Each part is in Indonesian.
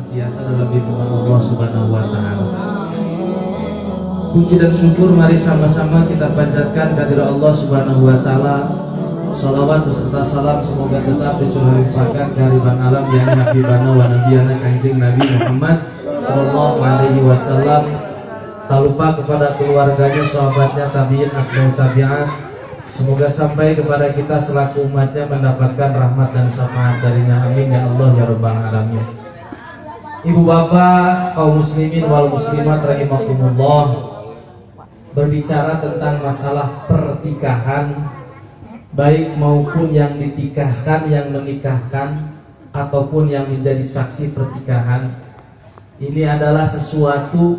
biasa dalam lindungan Allah Subhanahu wa taala. Puji dan syukur mari sama-sama kita panjatkan kehadirat Allah Subhanahu wa taala. Salawat beserta salam semoga tetap dicurahkan ke hariban alam yang habibana wa nabiyana Kanjeng Nabi Muhammad sallallahu alaihi wasallam. Tak lupa kepada keluarganya, sahabatnya, tabi'in, atba'ut tabi'at. Semoga sampai kepada kita selaku umatnya mendapatkan rahmat dan syafaat darinya. Amin ya Allah ya rabbal alamin. Ibu bapak, kaum muslimin wal muslimat rahimakumullah. Berbicara tentang masalah pertikahan, baik maupun yang ditikahkan, yang menikahkan, ataupun yang menjadi saksi pertikahan, ini adalah sesuatu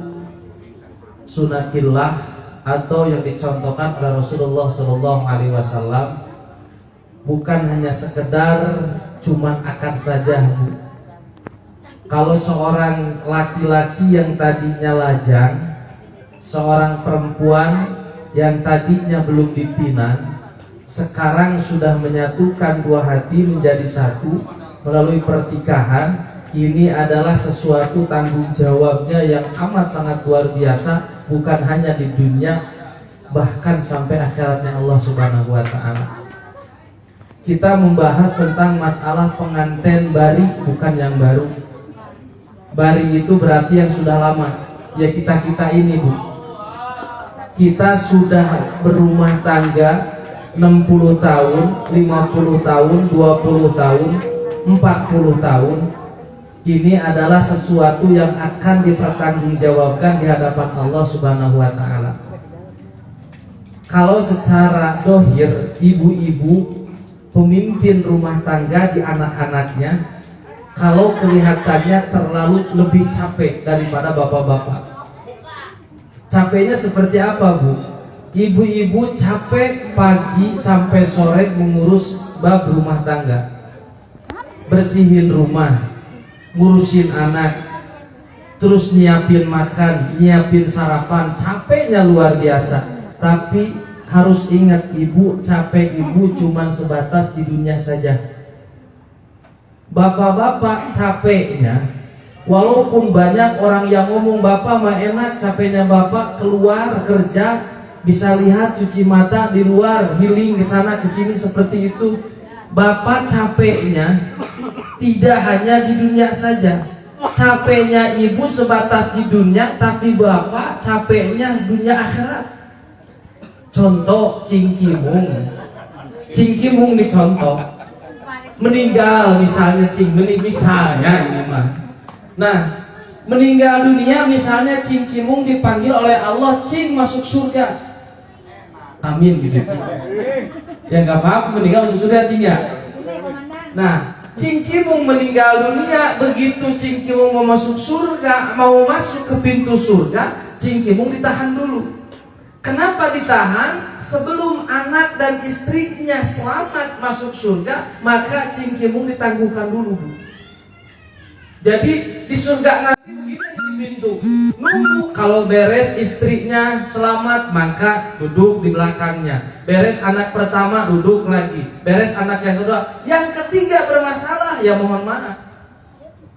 sunatillah atau yang dicontohkan oleh Rasulullah Shallallahu Alaihi Wasallam. Bukan hanya sekedar cuman akan saja. Kalau seorang laki-laki yang tadinya lajang, seorang perempuan yang tadinya belum dipinang, sekarang sudah menyatukan dua hati menjadi satu melalui pertikahan, ini adalah sesuatu tanggung jawabnya yang amat sangat luar biasa, bukan hanya di dunia, bahkan sampai akhiratnya Allah Subhanahu wa taala. Kita membahas tentang masalah pengantin bari, bukan yang baru. Bari itu berarti yang sudah lama. Ya kita ini, Bu. Kita sudah berumah tangga 60 tahun, 50 tahun, 20 tahun, 40 tahun. Ini adalah sesuatu yang akan dipertanggungjawabkan di hadapan Allah Subhanahu wa taala. Kalau secara dohir, ibu-ibu pemimpin rumah tangga di anak-anaknya, kalau kelihatannya terlalu lebih capek daripada bapak-bapak. Capeknya seperti apa, Bu? Ibu-ibu capek pagi sampai sore mengurus bab rumah tangga, bersihin rumah, ngurusin anak, terus nyiapin makan, nyiapin sarapan, capeknya luar biasa. Tapi harus ingat, ibu, capek ibu cuman sebatas di dunia saja. Bapak-bapak capeknya, walaupun banyak orang yang ngomong bapak mah enak, capeknya bapak keluar kerja, bisa lihat cuci mata di luar, healing ke sana ke sini seperti itu. Bapak capeknya tidak hanya di dunia saja. Capeknya ibu sebatas di dunia, tapi bapak capeknya dunia akhirat. Contoh Cingkimung. Cingkimung dicontoh. Meninggal misalnya misalnya ini mah. Nah, meninggal dunia misalnya Cingkimung dipanggil oleh Allah, Cing masuk surga. Amin gitu. Ya nggak apa-apa meninggal masuk surga Cing ya. Nah, Cingkimung meninggal dunia, begitu Cingkimung mau masuk surga, mau masuk ke pintu surga, Cingkimung ditahan dulu. Kenapa ditahan? Sebelum anak dan istrinya selamat masuk surga, maka Cingkimung ditangguhkan dulu, Bu. Jadi di surga nanti begini di pintu, nunggu kalau beres istrinya selamat, maka duduk di belakangnya. Beres anak pertama, duduk lagi. Beres anak yang kedua, yang ketiga bermasalah, ya mohon maaf.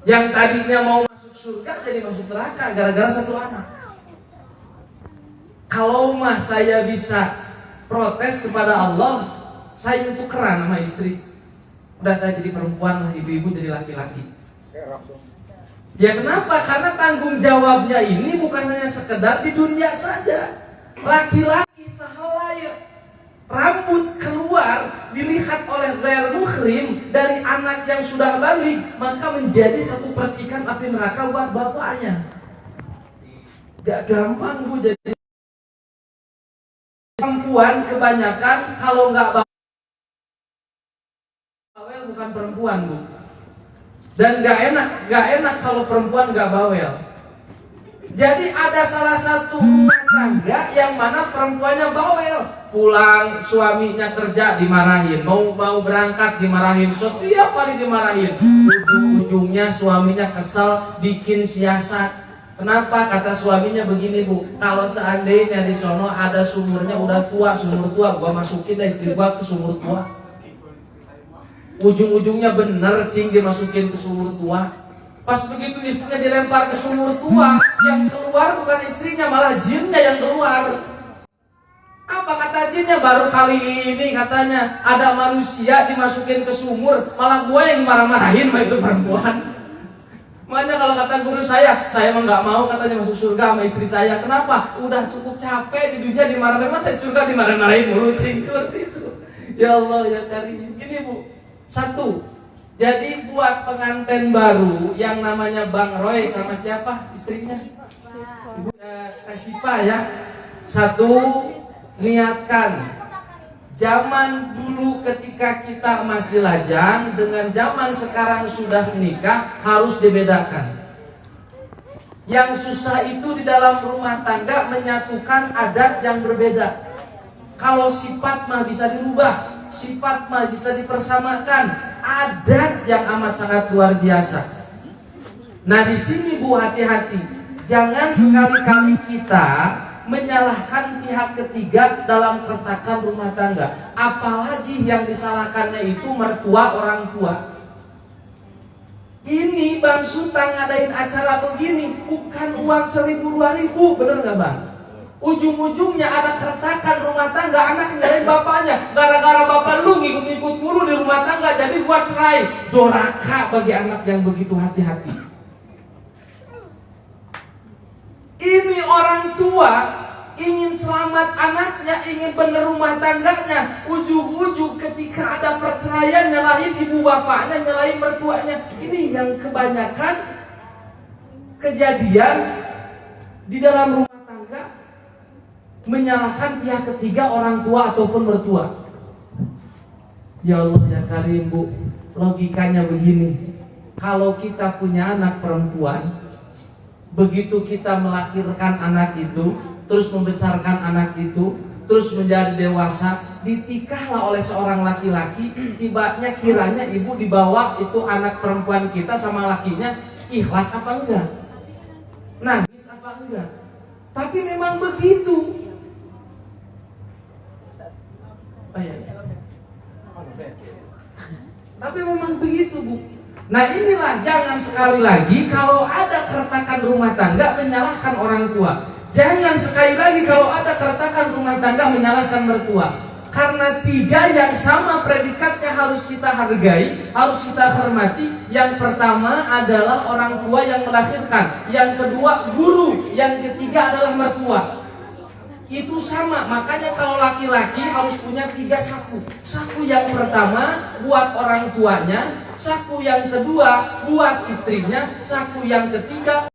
Yang tadinya mau masuk surga jadi masuk neraka gara-gara satu anak. Kalau mah saya bisa protes kepada Allah, saya tukeran sama istri. Udah saya jadi perempuan lah, ibu-ibu jadi laki-laki. Ya kenapa? Karena tanggung jawabnya ini bukan hanya sekedar di dunia saja. Laki-laki sahalaya rambut keluar dilihat oleh ghair muhrim dari anak yang sudah balik, maka menjadi satu percikan api neraka buat bapaknya. Gak gampang, Bu. Jadi perempuan kebanyakan kalau nggak bawel bukan perempuan, Bu. Dan nggak enak kalau perempuan nggak bawel. Jadi ada salah satu rumah tangga yang mana perempuannya bawel. Pulang suaminya kerja dimarahin, mau berangkat dimarahin, setiap hari dimarahin. Ujung-ujungnya suaminya kesal, bikin siasat. Kenapa? Kata suaminya begini, Bu, kalau seandainya di sono ada sumurnya udah tua, sumur tua, gua masukin istri gua ke sumur tua. Ujung-ujungnya bener, Cing, dimasukin ke sumur tua. Pas begitu istrinya dilempar ke sumur tua, yang keluar bukan istrinya, malah jinnya yang keluar. Apa kata jinnya? Baru kali ini katanya ada manusia dimasukin ke sumur, malah gua yang marah-marahin sama itu perempuan. Makanya kalau kata guru saya emang nggak mau katanya masuk surga sama istri saya. Kenapa? Udah cukup capek di dunia dimarahin, masa di surga dimarahin mulu, cing, seperti itu. Ya Allah ya Karim. Ini Bu, satu. Jadi buat pengantin baru yang namanya Bang Roy sama siapa istrinya? Ibu Sipa ya. Satu, niatkan zaman dulu ketika kita masih lajang dengan zaman sekarang sudah menikah harus dibedakan. Yang susah itu di dalam rumah tangga menyatukan adat yang berbeda. Kalau sifat mah bisa dirubah, sifat mah bisa dipersamakan, adat yang amat sangat luar biasa. Nah di sini Bu, hati-hati, jangan sekali-kali kita menyalahkan pihak ketiga dalam keretakan rumah tangga. Apalagi yang disalahkannya itu mertua orang tua. Ini Bang Suta ngadain acara begini bukan uang 1.000-2.000, bener gak Bang? Ujung-ujungnya ada keretakan rumah tangga, anak nyalain bapaknya. Gara-gara bapak lu ngikut-ngikut mulu di rumah tangga, jadi buat cerai. Doraka bagi anak yang begitu hati-hati. Ini orang tua ingin selamat anaknya, ingin bener rumah tangganya. Ujung-ujung ketika ada perceraian nyalahin ibu bapaknya, nyalahin mertuanya. Ini yang kebanyakan kejadian di dalam rumah tangga, menyalahkan pihak ketiga, orang tua ataupun mertua. Ya Allah ya Karim Bu, logikanya begini. Kalau kita punya anak perempuan, begitu kita melahirkan anak itu, terus membesarkan anak itu, terus menjadi dewasa, ditikahlah oleh seorang laki-laki, tibanya kiranya ibu dibawa itu anak perempuan kita sama lakinya, ikhlas apa enggak? Nangis apa enggak? Tapi memang begitu. Tapi memang begitu Bu. Nah inilah, jangan sekali lagi kalau ada keretakan rumah tangga menyalahkan orang tua. Jangan sekali lagi kalau ada keretakan rumah tangga menyalahkan mertua. Karena tiga yang sama predikatnya harus kita hargai, harus kita hormati. Yang pertama adalah orang tua yang melahirkan, yang kedua guru, yang ketiga adalah mertua. Itu sama, makanya kalau laki-laki harus punya 3 saku. Saku yang pertama buat orang tuanya, saku yang kedua buat istrinya, saku yang ketiga